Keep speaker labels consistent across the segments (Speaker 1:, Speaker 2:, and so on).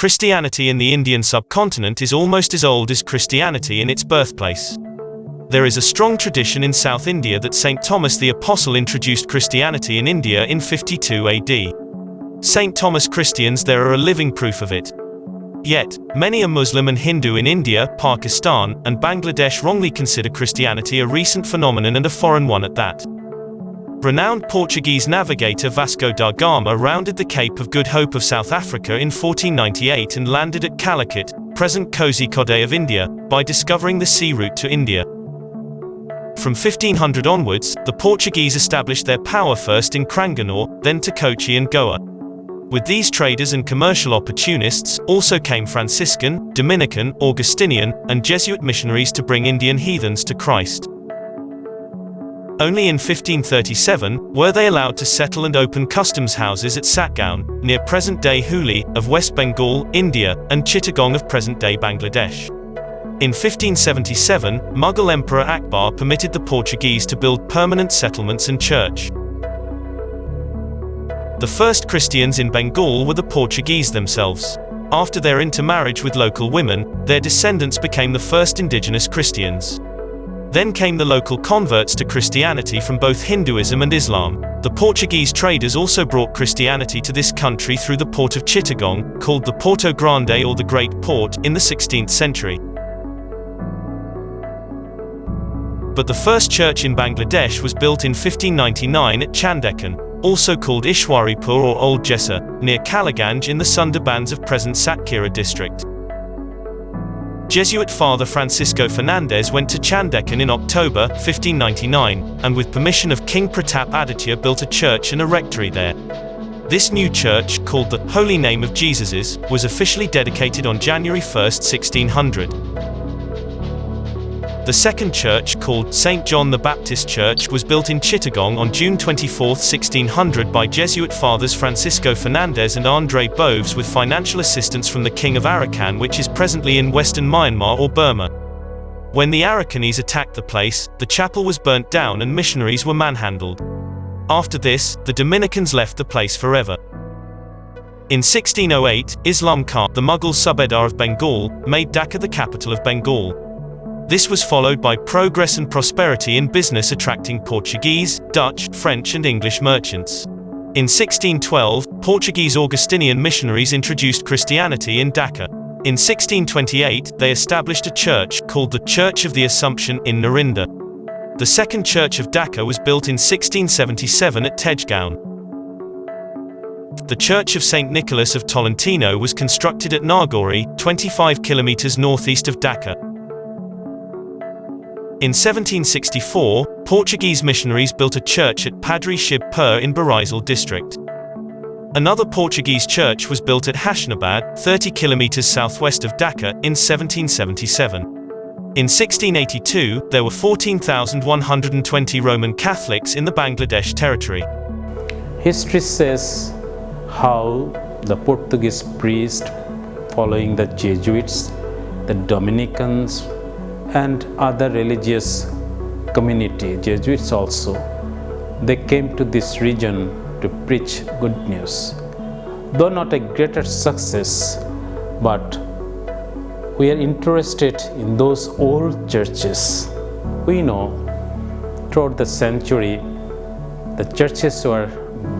Speaker 1: Christianity in the Indian subcontinent is almost as old as Christianity in its birthplace. There is a strong tradition in South India that St. Thomas the Apostle introduced Christianity in India in 52 AD. St. Thomas Christians there are a living proof of it. Yet, many a Muslim and Hindu in India, Pakistan, and Bangladesh wrongly consider Christianity a recent phenomenon and a foreign one at that. Renowned Portuguese navigator Vasco da Gama rounded the Cape of Good Hope of South Africa in 1498 and landed at Calicut, present Kozhikode of India, by discovering the sea route to India. From 1500 onwards, the Portuguese established their power first in Cranganore, then to Kochi and Goa. With these traders and commercial opportunists, also came Franciscan, Dominican, Augustinian, and Jesuit missionaries to bring Indian heathens to Christ. Only in 1537 were they allowed to settle and open customs houses at Satgaon, near present-day Hooghly, of West Bengal, India, and Chittagong of present-day Bangladesh. In 1577, Mughal Emperor Akbar permitted the Portuguese to build permanent settlements and church. The first Christians in Bengal were the Portuguese themselves. After their intermarriage with local women, their descendants became the first indigenous Christians. Then came the local converts to Christianity from both Hinduism and Islam. The Portuguese traders also brought Christianity to this country through the port of Chittagong, called the Porto Grande or the Great Port, in the 16th century. But the first church in Bangladesh was built in 1599 at Chandekan, also called Ishwaripur or Old Jessa, near Kaliganj in the Sundarbans of present Satkhira district. Jesuit Father Francisco Fernandez went to Chandekan in October 1599, and with permission of King Pratap Aditya built a church and a rectory there. This new church, called the Holy Name of Jesus's, was officially dedicated on January 1, 1600. The second church, called St. John the Baptist Church, was built in Chittagong on June 24, 1600 by Jesuit fathers Francisco Fernandez and André Boves with financial assistance from the King of Arakan, which is presently in western Myanmar or Burma. When the Arakanese attacked the place, the chapel was burnt down and missionaries were manhandled. After this, the Dominicans left the place forever. In 1608, Islam Khan, the Mughal Subedar of Bengal, made Dhaka the capital of Bengal. This was followed by progress and prosperity in business attracting Portuguese, Dutch, French and English merchants. In 1612, Portuguese Augustinian missionaries introduced Christianity in Dhaka. In 1628, they established a church, called the Church of the Assumption, in Narinda. The second church of Dhaka was built in 1677 at Tejgaon. The Church of St. Nicholas of Tolentino was constructed at Nagori, 25 kilometers northeast of Dhaka. In 1764, Portuguese missionaries built a church at Padri Shib Pur in Barisal district. Another Portuguese church was built at Hashnabad, 30 kilometers southwest of Dhaka, in 1777. In 1682, there were 14,120 Roman Catholics in the Bangladesh territory.
Speaker 2: History says how the Portuguese priests, following the Jesuits, the Dominicans, and other religious community, Jesuits also, they came to this region to preach good news. Though not a greater success, but we are interested in those old churches. We know throughout the century, the churches were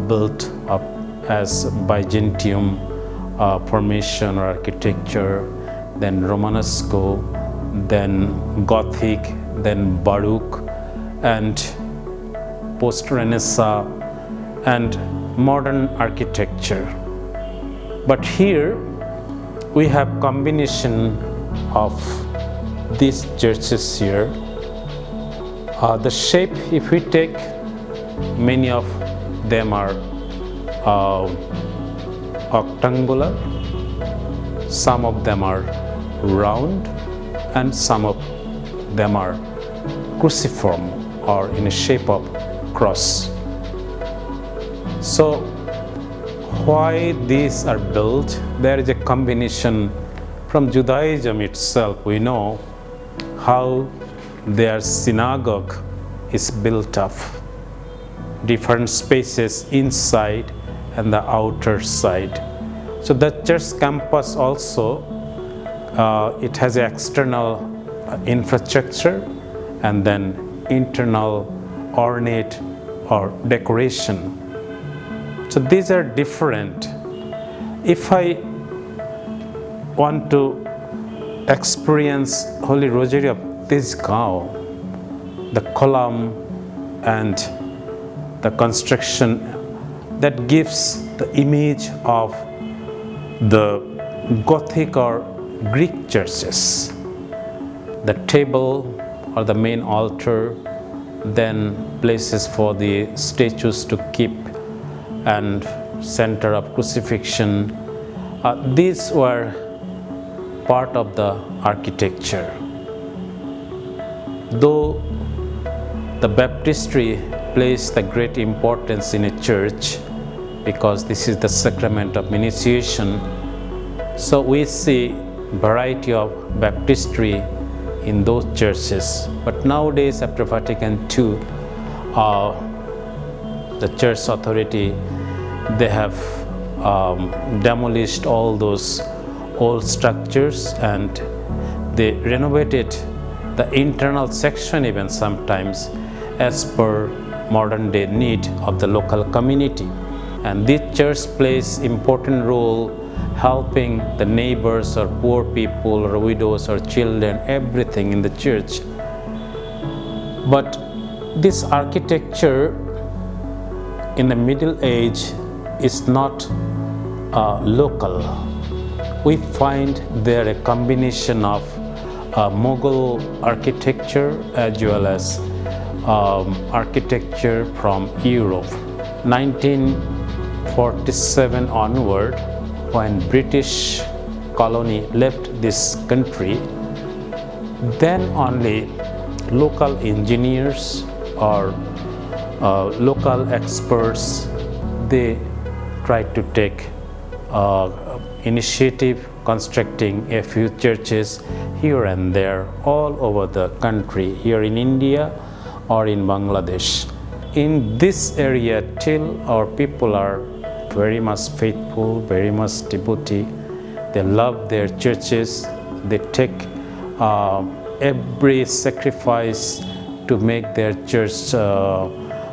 Speaker 2: built up as Byzantium formation or architecture, then Romanesco, then Gothic, then Baroque, and post-Renaissance, and modern architecture. But here we have combination of these churches here. The shape, if we take, many of them are octangular, some of them are round, and some of them are cruciform or in a shape of cross. So why these are built? There is a combination from Judaism itself. We know how their synagogue is built up, different spaces inside and the outer side. So the church campus also, it has an external infrastructure and then internal ornate or decoration. So these are different. If I want to experience Holy Rosary of Tezgao, the column and the construction that gives the image of the Gothic or Greek churches. The table or the main altar, then places for the statues to keep, and center of crucifixion. These were part of the architecture. Though the baptistry plays the great importance in a church because this is the sacrament of initiation, so we see variety of baptistry in those churches. But nowadays, after Vatican II, the church authority, they have demolished all those old structures and they renovated the internal section even sometimes as per modern day need of the local community. And this church plays important role helping the neighbors or poor people or widows or children, everything in the church. But this architecture in the Middle Age is not local. We find there a combination of Mughal architecture as well as architecture from Europe. 1947 onward, when British colony left this country, then only local engineers or local experts, they tried to take initiative constructing a few churches here and there all over the country, here in India or in Bangladesh. In this area, till our people are very much faithful, very much devotee. They love their churches. They take every sacrifice to make their church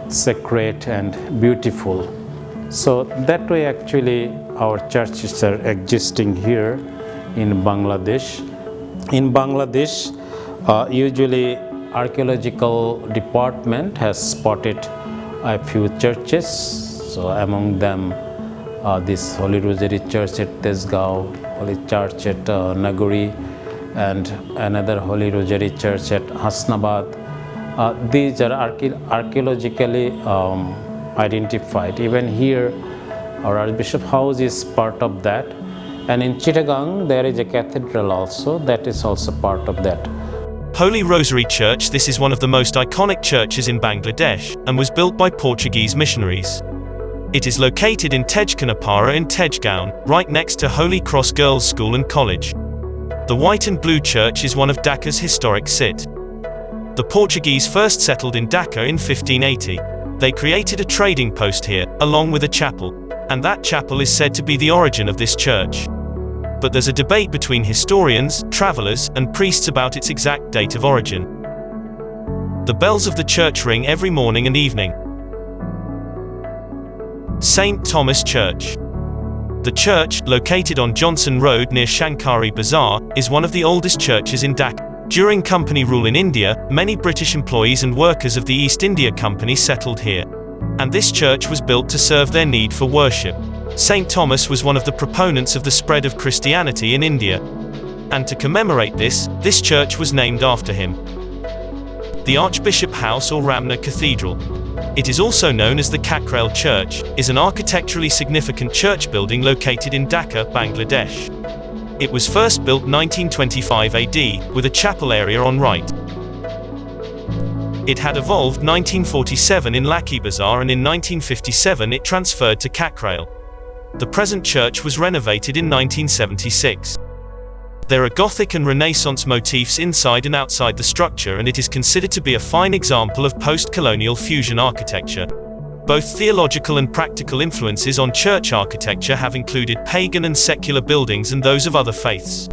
Speaker 2: sacred and beautiful. So that way actually our churches are existing here in Bangladesh. In Bangladesh, usually archaeological department has spotted a few churches. So among them, this Holy Rosary Church at Tezgao, Holy Church at Naguri, and another Holy Rosary Church at Hasnabad. These are archaeologically identified. Even here, our Archbishop House is part of that. And in Chittagong, there is a cathedral also, that is also part of that.
Speaker 1: Holy Rosary Church. This is one of the most iconic churches in Bangladesh and was built by Portuguese missionaries. It is located in Tejkanapara in Tejgaon, right next to Holy Cross Girls' School and College. The white and blue church is one of Dhaka's historic sit. The Portuguese first settled in Dhaka in 1580. They created a trading post here, along with a chapel, and that chapel is said to be the origin of this church. But there's a debate between historians, travelers, and priests about its exact date of origin. The bells of the church ring every morning and evening. St. Thomas Church. The church, located on Johnson Road near Shankari Bazaar, is one of the oldest churches in Dhaka. During company rule in India, many British employees and workers of the East India Company settled here. And this church was built to serve their need for worship. St. Thomas was one of the proponents of the spread of Christianity in India. And to commemorate this church was named after him. The Archbishop House or Ramna Cathedral. It is also known as the Kakrail Church, is an architecturally significant church building located in Dhaka, Bangladesh. It was first built 1925 AD, with a chapel area on right. It had evolved 1947 in Lakhi Bazaar, and in 1957 it transferred to Kakrail. The present church was renovated in 1976. There are Gothic and Renaissance motifs inside and outside the structure, and it is considered to be a fine example of post-colonial fusion architecture. Both theological and practical influences on church architecture have included pagan and secular buildings and those of other faiths.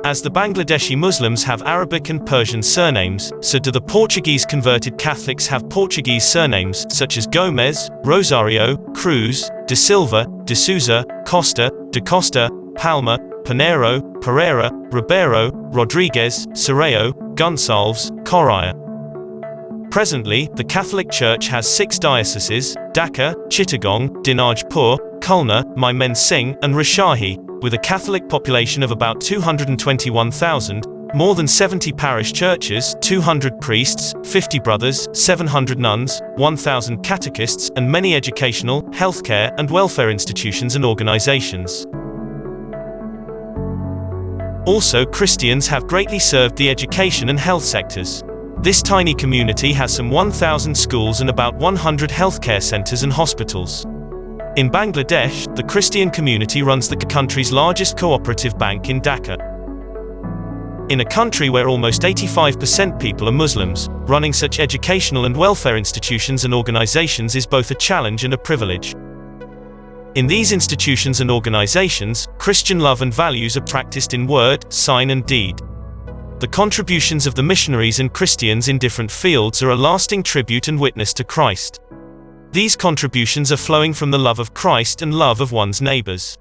Speaker 1: As the Bangladeshi Muslims have Arabic and Persian surnames, so do the Portuguese converted Catholics have Portuguese surnames, such as Gomes, Rosario, Cruz, De Silva, De Souza, Costa, De Costa, Palma, Pinheiro, Pereira, Ribeiro, Rodriguez, Serrao, Gonçalves, Correia. Presently, the Catholic Church has 6 dioceses: Dhaka, Chittagong, Dinajpur, Khulna, Mymensingh, and Rajshahi, with a Catholic population of about 221,000, more than 70 parish churches, 200 priests, 50 brothers, 700 nuns, 1,000 catechists, and many educational, healthcare, and welfare institutions and organizations. Also, Christians have greatly served the education and health sectors. This tiny community has some 1,000 schools and about 100 healthcare centers and hospitals. In Bangladesh, the Christian community runs the country's largest cooperative bank in Dhaka. In a country where almost 85% people are Muslims, running such educational and welfare institutions and organizations is both a challenge and a privilege. In these institutions and organizations, Christian love and values are practiced in word, sign, and deed. The contributions of the missionaries and Christians in different fields are a lasting tribute and witness to Christ. These contributions are flowing from the love of Christ and love of one's neighbors.